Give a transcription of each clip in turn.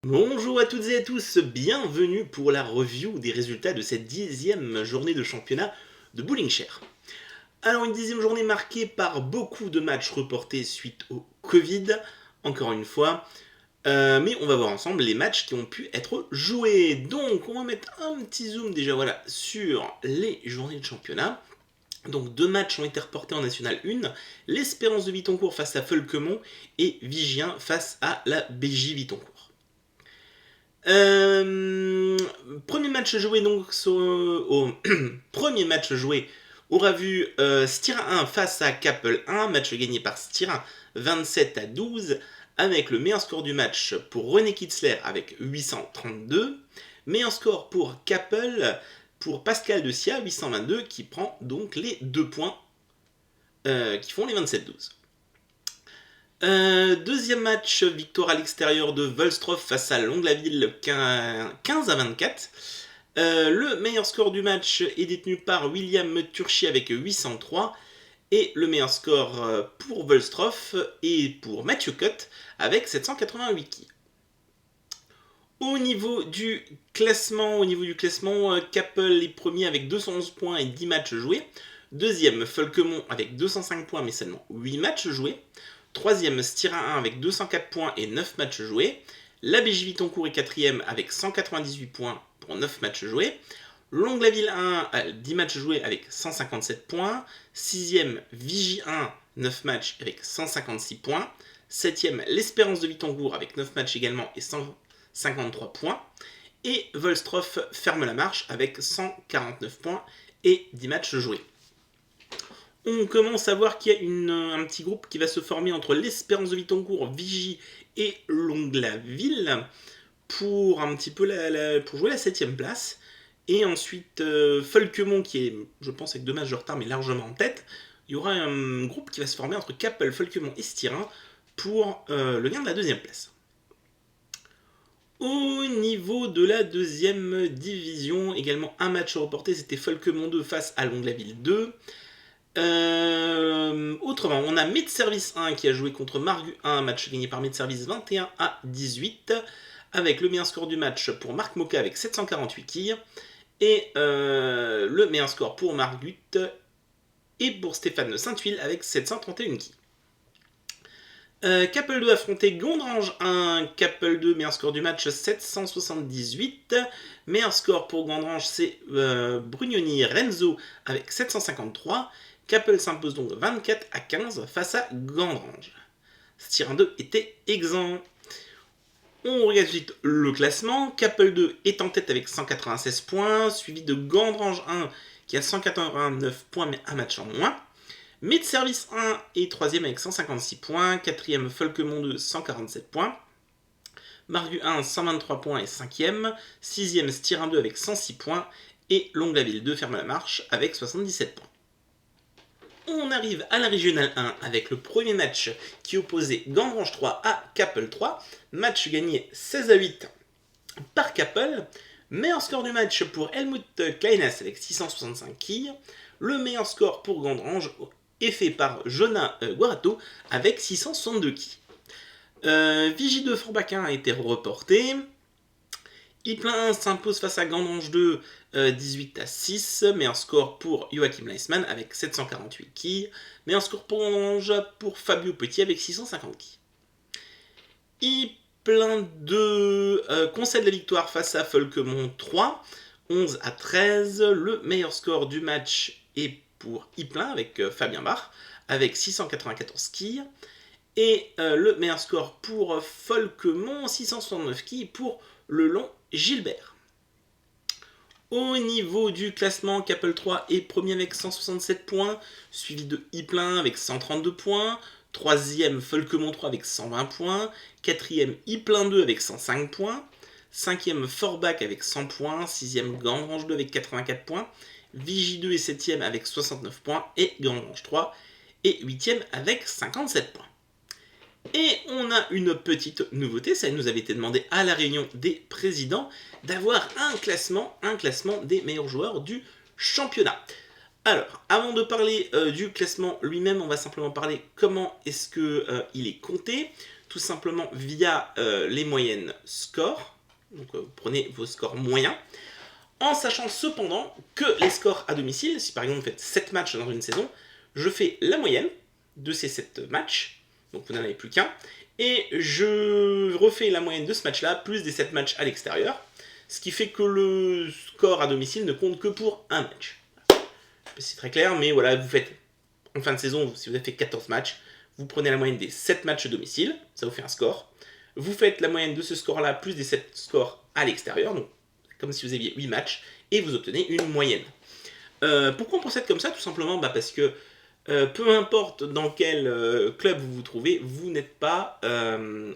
Bonjour à toutes et à tous, bienvenue pour la review des résultats de cette 10e journée de championnat de Bowlingshare. Alors une 10e journée marquée par beaucoup de matchs reportés suite au Covid, encore une fois, mais on va voir ensemble les matchs qui ont pu être joués. Donc on va mettre un petit zoom déjà voilà sur les journées de championnat. Donc deux matchs ont été reportés en National 1, l'Espérance de Vitoncourt face à Folquemont et Vigien face à la BJ Vitoncourt. Euh, Premier match joué donc premier match joué aura vu Styra 1 face à Capel 1, match gagné par Styra 27-12 avec le meilleur score du match pour René Kitzler avec 832, meilleur score pour Capel pour Pascal de Sia 822 qui prend donc les 2 points qui font les 27-12. Deuxième match, victoire à l'extérieur de Volstroff face à Longlaville 15-24. Le meilleur score du match est détenu par William Turchi avec 803. Et le meilleur score pour Volstroff est pour Mathieu Cott avec 788 quilles. Au niveau du classement, Capel est premier avec 211 points et 10 matchs joués. Deuxième, Folquemont avec 205 points mais seulement 8 matchs joués. Troisième, Styra 1 avec 204 points et 9 matchs joués. La BJ Vitoncourt est quatrième avec 198 points pour 9 matchs joués. Longlaville 1 a 10 matchs joués avec 157 points. Sixième, Vigie 1, 9 matchs avec 156 points. Septième, l'Espérance de Vitoncourt avec 9 matchs également et 153 points. Et Volstroff ferme la marche avec 149 points et 10 matchs joués. On commence à voir qu'il y a un petit groupe qui va se former entre l'Espérance de Vitoncourt, Vigie et Longlaville pour un petit peu pour jouer la 7ème place. Et ensuite Folquemont qui est, je pense, avec 2 matchs de retard mais largement en tête. Il y aura un groupe qui va se former entre Capel, Folquemont et Styra pour le gain de la 2ème place. Au niveau de la 2ème division, également un match reporté, c'était Folquemont 2 face à Longlaville 2. Autrement, on a Mid-Service 1 qui a joué contre Margu 1, match gagné par Mid-Service 21-18, avec le meilleur score du match pour Marc Moka avec 748 quilles, et le meilleur score pour Margut et pour Stéphane Sainte-Huile avec 731 quilles. Capel 2 affrontait Gondrange 1, Capel 2, meilleur score du match 778. Meilleur score pour Gondrange, c'est Brugnoni Renzo avec 753. Capel s'impose donc 24-15 face à Gondrange. Styra 2 était exempt. On regarde vite le classement. Capel 2 est en tête avec 196 points, suivi de Gondrange 1 qui a 189 points mais un match en moins. Mid-Service 1 est 3ème avec 156 points, 4ème Folquemont 2 147 points, Margu 1 123 points et 5ème, 6ème Styra 2 avec 106 points et Longlaville 2 ferme la marche avec 77 points. On arrive à la Régionale 1 avec le premier match qui opposait Gondrange 3 à Capel 3, match gagné 16-8 par Capel. Meilleur score du match pour Helmut Kleines avec 665 quilles, le meilleur score pour Gondrange est fait par Jonah Guarato avec 662 quilles. Vigie 2 Forbacquin a été reporté. Iplin 1 s'impose face à Gondrange 2 18-6. Meilleur score pour Joachim Leisman avec 748 quilles. Meilleur score pour Gondrange pour Fabio Petit avec 650 quilles. Iplin 2 concède la victoire face à Folquemont 3 11-13. Le meilleur score du match est pour Iplin avec Fabien Bach avec 694 quilles. Et le meilleur score pour Folquemont, 669 quilles pour le long Gilbert. Au niveau du classement, Capel 3 est premier avec 167 points, suivi de Iplin avec 132 points, 3ème Folquemont 3 avec 120 points, 4ème Iplin 2 avec 105 points, 5ème Forbach avec 100 points, 6ème Gondrange 2 avec 84 points, Vigie 2 est 7ème avec 69 points et Gondrange 3 est 8ème avec 57 points. Et on a une petite nouveauté, ça nous avait été demandé à la réunion des présidents d'avoir un classement des meilleurs joueurs du championnat. Alors, avant de parler du classement lui-même, on va simplement parler comment est-ce qu'il est compté. tout simplement via les moyennes scores. Donc vous prenez vos scores moyens, en sachant cependant que les scores à domicile, si par exemple vous faites 7 matchs dans une saison, je fais la moyenne de ces 7 matchs, donc vous n'en avez plus qu'un, et je refais la moyenne de ce match-là, plus des 7 matchs à l'extérieur, ce qui fait que le score à domicile ne compte que pour un match. C'est très clair, mais voilà, vous faites, en fin de saison, si vous avez fait 14 matchs, vous prenez la moyenne des 7 matchs à domicile, ça vous fait un score. Vous faites la moyenne de ce score-là, plus des 7 scores à l'extérieur, donc comme si vous aviez 8 matchs, et vous obtenez une moyenne. Pourquoi on procède comme ça? Tout simplement parce que peu importe dans quel club vous vous trouvez, vous n'êtes pas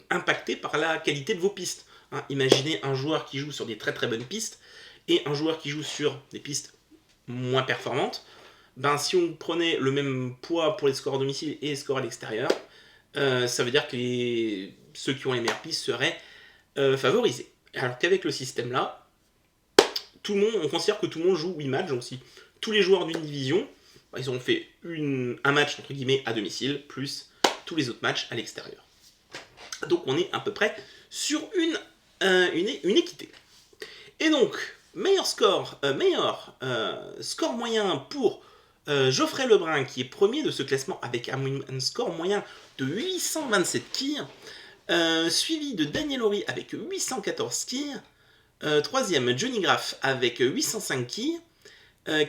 impacté par la qualité de vos pistes. Hein, imaginez un joueur qui joue sur des très très bonnes pistes et un joueur qui joue sur des pistes moins performantes. Ben, si on prenait le même poids pour les scores à domicile et les scores à l'extérieur, ça veut dire que ceux qui ont les meilleures pistes seraient favorisés. Alors qu'avec le système là, on considère que tout le monde joue 8 matchs, donc si tous les joueurs d'une division, ils ont fait un match entre guillemets à domicile, plus tous les autres matchs à l'extérieur. Donc on est à peu près sur une équité. Et donc, meilleur score moyen pour Geoffrey Lebrun, qui est premier de ce classement avec un score moyen de 827 kills, suivi de Daniel Horry avec 814 kills, troisième Johnny Graff avec 805 kills,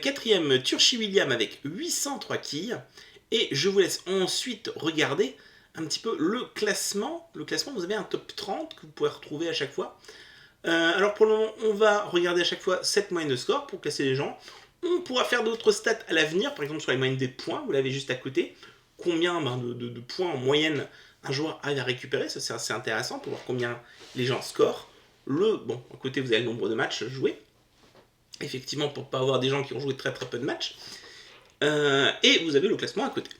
quatrième Turchi William avec 803 kills, et je vous laisse ensuite regarder un petit peu le classement. Le classement, vous avez un top 30 que vous pouvez retrouver à chaque fois. Alors pour le moment, on va regarder à chaque fois cette moyenne de score pour classer les gens. On pourra faire d'autres stats à l'avenir, par exemple sur les moyennes des points, vous l'avez juste à côté. Combien de points en moyenne un joueur a à récupérer, ça c'est assez intéressant pour voir combien les gens scorent. À côté vous avez le nombre de matchs joués. Effectivement, pour ne pas avoir des gens qui ont joué très très peu de matchs. Et vous avez le classement à côté.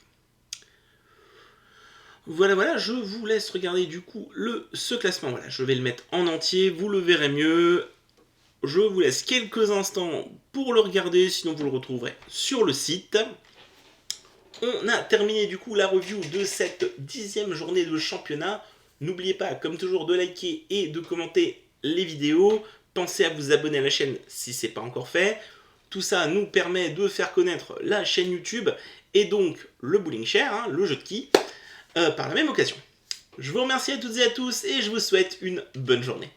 Voilà, je vous laisse regarder du coup ce classement. Voilà, je vais le mettre en entier, vous le verrez mieux. Je vous laisse quelques instants pour le regarder, sinon vous le retrouverez sur le site. On a terminé du coup la review de cette 10e journée de championnat. N'oubliez pas, comme toujours, de liker et de commenter les vidéos. Pensez à vous abonner à la chaîne si ce n'est pas encore fait. Tout ça nous permet de faire connaître la chaîne YouTube et donc le Bowling Share, le jeu de quilles, par la même occasion. Je vous remercie à toutes et à tous et je vous souhaite une bonne journée.